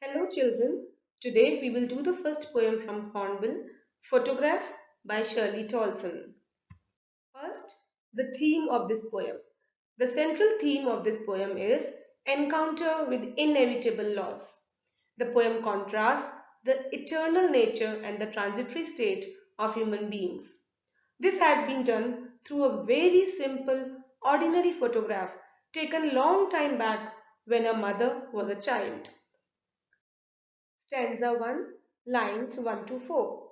Hello children, today we will do the first poem from Hornbill, Photograph by Shirley Tolson. First, the theme of this poem. The central theme of this poem is encounter with inevitable loss. The poem contrasts the eternal nature and the transitory state of human beings. This has been done through a very simple, ordinary photograph taken long time back when a mother was a child. Stanza 1, lines 1 to 4.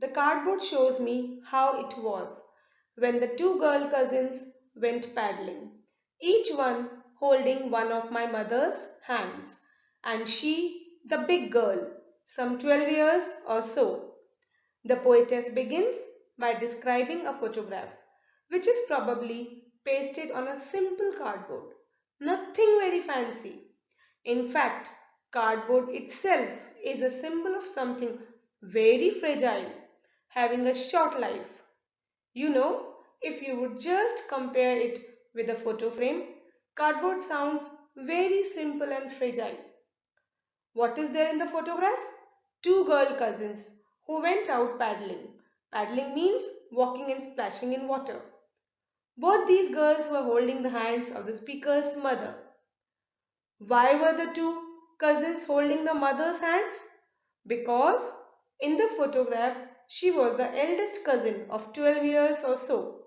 The cardboard shows me how it was when the two girl cousins went paddling, each one holding one of my mother's hands, and she, the big girl, some 12 years or so. The poetess begins by describing a photograph, which is probably pasted on a simple cardboard. Nothing very fancy. In fact, cardboard itself is a symbol of something very fragile, having a short life. If you would just compare it with a photo frame, cardboard sounds very simple and fragile. What is there in the photograph? Two girl cousins who went out paddling. Paddling means walking and splashing in water. Both these girls were holding the hands of the speaker's mother. Why were the two cousins holding the mother's hands? Because in the photograph she was the eldest cousin of 12 years or so.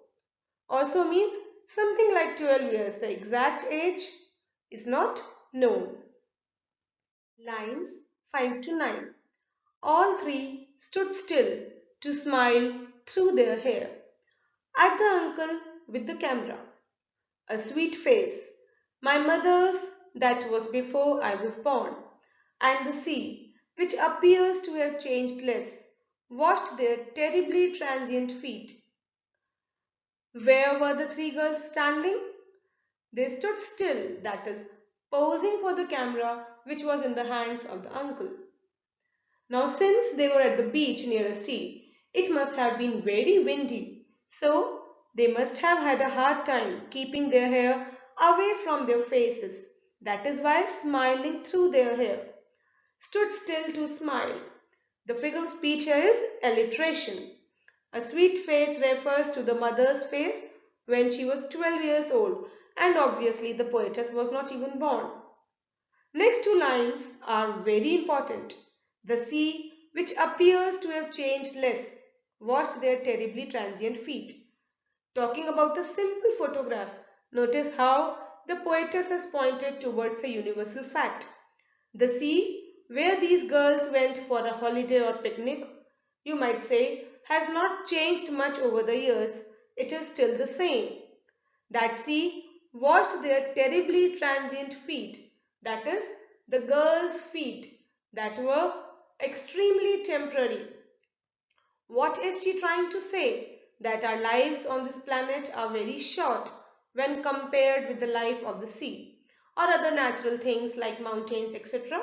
Also means something like 12 years. The exact age is not known. Lines 5 to 9. All three stood still to smile through their hair at the uncle with the camera. A sweet face, my mother's that was before I was born, and the sea, which appears to have changed less, washed their terribly transient feet. Where were the three girls standing? They stood still, that is, posing for the camera which was in the hands of the uncle. Now, since they were at the beach near a sea, it must have been very windy, so they must have had a hard time keeping their hair away from their faces. That is why smiling through their hair. Stood still to smile. The figure of speech here is alliteration. A sweet face refers to the mother's face when she was 12 years old, and obviously the poetess was not even born. Next two lines are very important. The sea, which appears to have changed less, washed their terribly transient feet. Talking about a simple photograph, notice how the poetess has pointed towards a universal fact. The sea, where these girls went for a holiday or picnic, you might say, has not changed much over the years. It is still the same. That sea washed their terribly transient feet, that is, the girls' feet that were extremely temporary. What is she trying to say? That our lives on this planet are very short when compared with the life of the sea or other natural things like mountains, etc.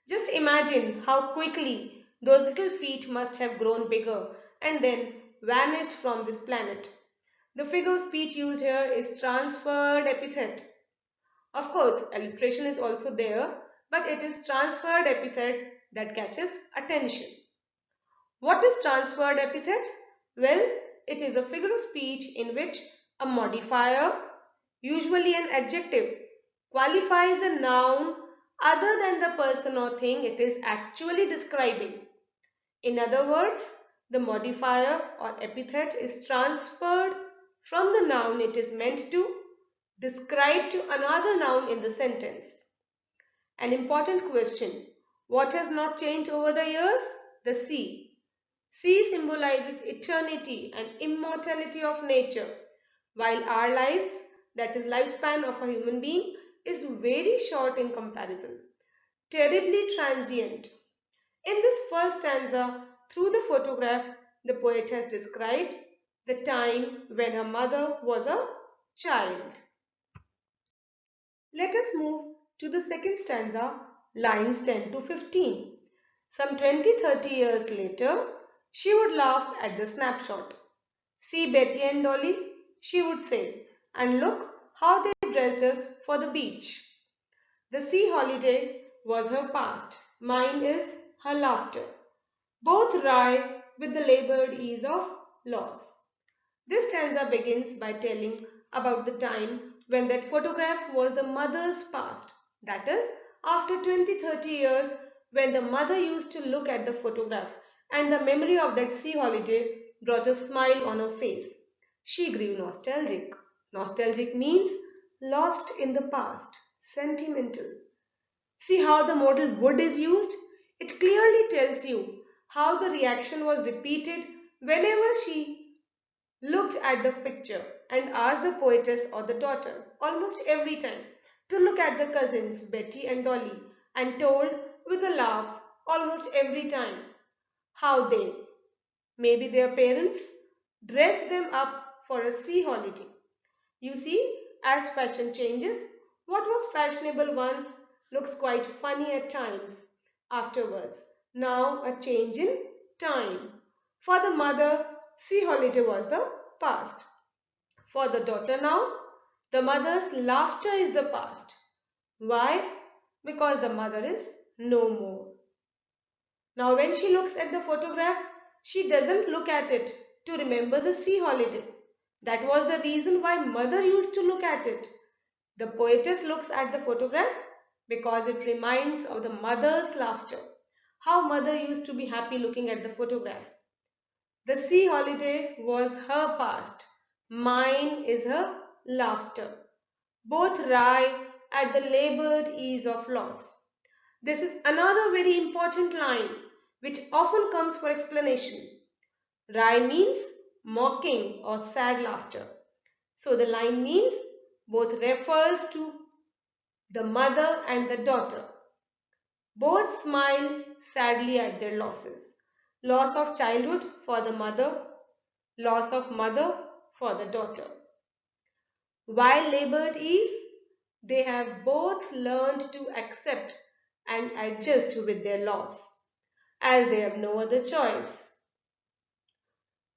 Just imagine how quickly those little feet must have grown bigger and then vanished from this planet. The figure of speech used here is transferred epithet. Of course, alliteration is also there, but it is transferred epithet that catches attention. What is transferred epithet? Well, it is a figure of speech in which a modifier, usually an adjective, qualifies a noun other than the person or thing it is actually describing. In other words, the modifier or epithet is transferred from the noun it is meant to describe to another noun in the sentence. An important question. What has not changed over the years? The sea. Sea symbolizes eternity and immortality of nature, while our lives, that is lifespan of a human being, is very short in comparison. Terribly transient. In this first stanza, through the photograph, the poet has described the time when her mother was a child. Let us move to the second stanza, lines 10 to 15. Some 20-30 years later, she would laugh at the snapshot. See Betty and Dolly, she would say, and look how they dressed us for the beach. The sea holiday was her past. Mine is her laughter. Both rhyme with the labored ease of loss. This stanza begins by telling about the time when that photograph was the mother's past. That is, after 20-30 years, when the mother used to look at the photograph and the memory of that sea holiday brought a smile on her face. She grew nostalgic. Nostalgic means lost in the past, sentimental. See how the modal would is used? It clearly tells you how the reaction was repeated whenever she looked at the picture and asked the poetess or the daughter almost every time to look at the cousins Betty and Dolly and told with a laugh almost every time how they, maybe their parents, dressed them up for a sea holiday. You see, as fashion changes, what was fashionable once looks quite funny at times afterwards. Now a change in time. For the mother, sea holiday was the past. For the daughter now, the mother's laughter is the past. Why? Because the mother is no more. Now when she looks at the photograph, she doesn't look at it to remember the sea holiday. That was the reason why mother used to look at it. The poetess looks at the photograph because it reminds of the mother's laughter. How mother used to be happy looking at the photograph. The sea holiday was her past. Mine is her laughter. Both rye at the labored ease of loss. This is another very important line which often comes for explanation. Rye means mocking or sad laughter. So the line means both refers to the mother and the daughter. Both smile sadly at their losses. Loss of childhood for the mother, loss of mother for the daughter. While labored ease, they have both learned to accept and adjust with their loss, as they have no other choice.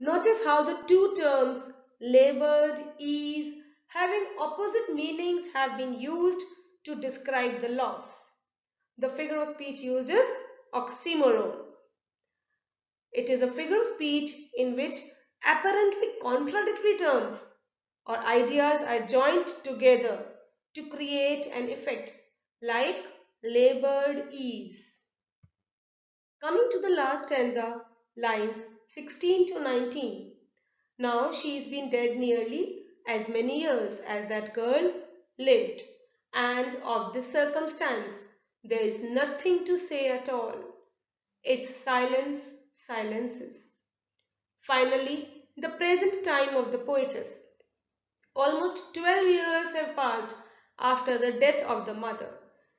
Notice how the two terms, labored, ease, having opposite meanings have been used to describe the loss. The figure of speech used is oxymoron. It is a figure of speech in which apparently contradictory terms or ideas are joined together to create an effect like labored ease. Coming to the last stanza, lines 16 to 19. Now she's been dead nearly as many years as that girl lived, and of this circumstance there is nothing to say at all. Its silence silences. Finally, the present time of the poetess. Almost 12 years have passed after the death of the mother.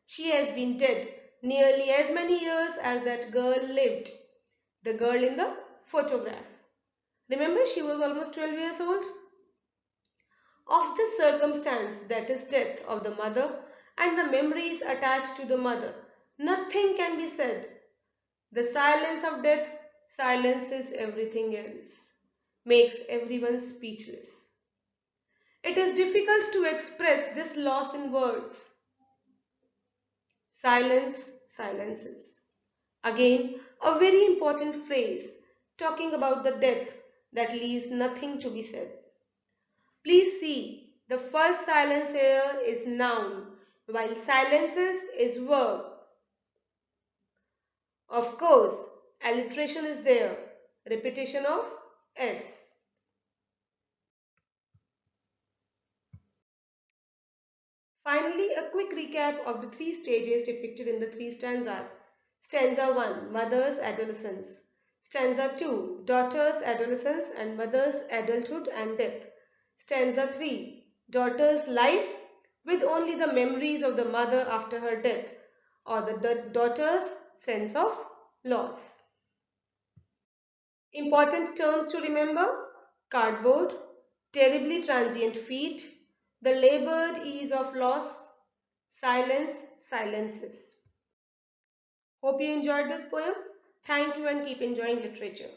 She has been dead nearly as many years as that girl lived, the girl in the photograph. Remember, she was almost 12 years old? Of this circumstance, that is death of the mother and the memories attached to the mother, nothing can be said. The silence of death silences everything else, makes everyone speechless. It is difficult to express this loss in words. Silence silences. Again, a very important phrase talking about the death that leaves nothing to be said. Please see, the first silence here is noun, while silences is verb. Of course, alliteration is there, repetition of S. Finally, a quick recap of the three stages depicted in the three stanzas. Stanza 1, Mother's Adolescence. Stanza 2, Daughter's Adolescence and Mother's Adulthood and Death. Stanza 3, Daughter's Life with only the memories of the mother after her death, or the daughter's sense of loss. Important terms to remember: cardboard, terribly transient feet, the labored ease of loss, silence, silences. Hope you enjoyed this poem. Thank you and keep enjoying literature.